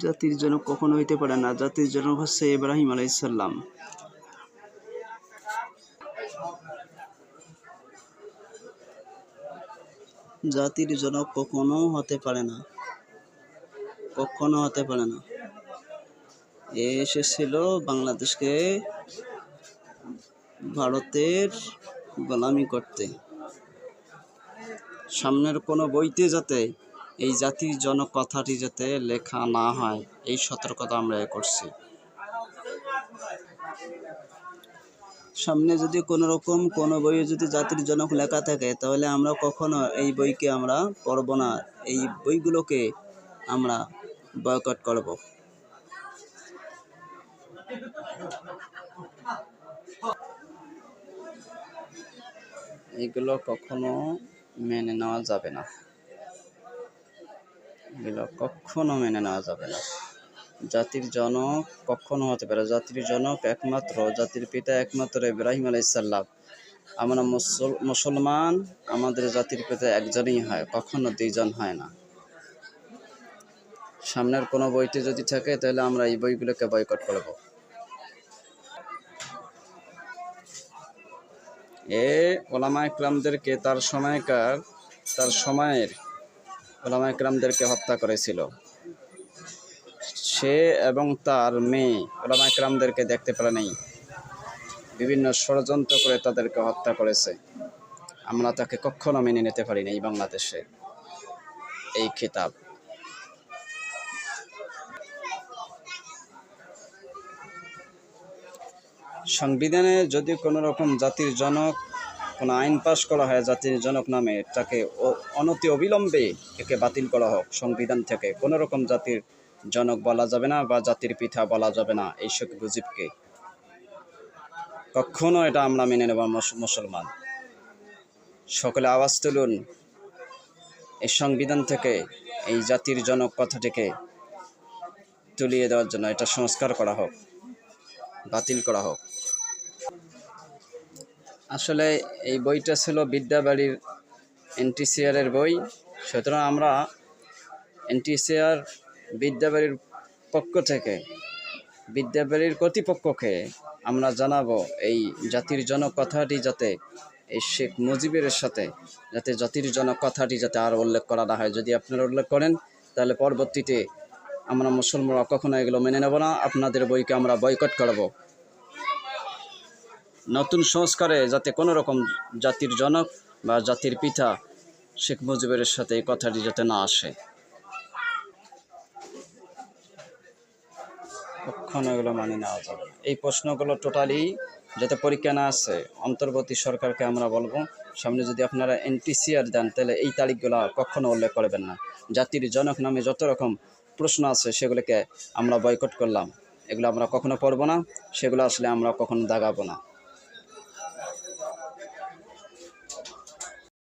জাতির জনক কখনো হইতে পারে না। জাতির জনক হচ্ছে ইব্রাহিম আলাইহিস সালাম। জাতির জনক কখনো হতে পারে না, কখনো হতে পারে না। এ এসেছিল বাংলাদেশকে ভারতের গোলামি করতে। সামনের কোনো বইতে যাতে এই জাতির জনক কথাটি যাতে লেখা না হয়, এই সতর্কতা আমরা করছি। সামনে যদি কোনো রকম কোনো বইয়ে যদি জাতির জনক লেখা থাকে, তাহলে আমরা কখনো এই বইকে আমরা পড়ব না। এই বইগুলোকে আমরা বয়কট করব। এগুলো কখনো মেনে নেওয়া যাবে না, এগুলো কখনো মেনে নেওয়া যাবে না। জাতির জনক কখনো হতে পারে, জাতির জনক একমাত্র, জাতির পিতা একমাত্র ইব্রাহিম আলাইহিস সালাম। আমরা মুসলমান, আমাদের জাতির পিতা একজনই হয়, কখনো দুইজন হয় না। সামনের কোনো বইতে যদি থাকে, তাহলে আমরা এই বইগুলোকে বয়কট করব। ওলামা ইকরামদেরকে তার সময়ের ওলামা ইকরামদেরকে হত্যা করেছিল। সে এবং তার মেয়ে ওলামা ইকরামদেরকে দেখতে পারে নাই, বিভিন্ন ষড়যন্ত্র করে তাদেরকে হত্যা করেছে। আমরা তাকে কখনো মেনে নিতে পারি না। এই বাংলাদেশে এই কিতাব সংবিধানে যদি কোনো রকম জাতির জনক কোনো আইন পাশ করা হয় জাতির জনক নামে, তাকে অনতি অবিলম্বে একে বাতিল করা হোক। সংবিধান থেকে কোনো রকম জাতির জনক বলা যাবে না বা জাতির পিতা বলা যাবে না এই শেখ মুজিবকে। কখনো এটা আমরা মেনে নেব মুসলমান। সকলে আওয়াজ তুলুন, এই সংবিধান থেকে এই জাতির জনক কথাটিকে তুলিয়ে দেওয়ার জন্য এটা সংস্কার করা হোক, বাতিল করা হোক। আসলে এই বইটা ছিল বিদ্যাবাড়ির এনটিসিআরের বই, সুতরাং আমরা এনটিসিআর বিদ্যাবাড়ির পক্ষ থেকে বিদ্যাবাড়ির কর্তৃপক্ষকে আমরা জানাবো, এই জাতির জনক কথাটি যাতে এই শেখ মুজিবের সাথে যাতে জাতির জনক কথাটি যাতে আর উল্লেখ করা না হয়। যদি আপনারা উল্লেখ করেন, তাহলে পরবর্তীতে আমরা মুসলমানরা কখনো এগুলো মেনে নেব না। আপনাদের বইকে আমরা বয়কট করব। নতুন সংস্কারে যাতে কোনো রকম জাতির জনক বা জাতির পিতা শেখ মুজিবের সাথে এই কথাটি যাতে না আসে, কখনো এগুলো মানি নেওয়া যাবে। এই প্রশ্নগুলো টোটালি যাতে পরীক্ষা না আসে, অন্তর্বর্তী সরকারকে আমরা বলবো, সামনে যদি আপনারা এনটিসিআর দেন, তাহলে এই তারিখগুলো কখনো উল্লেখ করবেন না। জাতির জনক নামে যত রকম প্রশ্ন আছে সেগুলোকে আমরা বয়কট করলাম, এগুলো আমরা কখনো পড়ব না, সেগুলো আসলে আমরা কখনো দাগাবো না।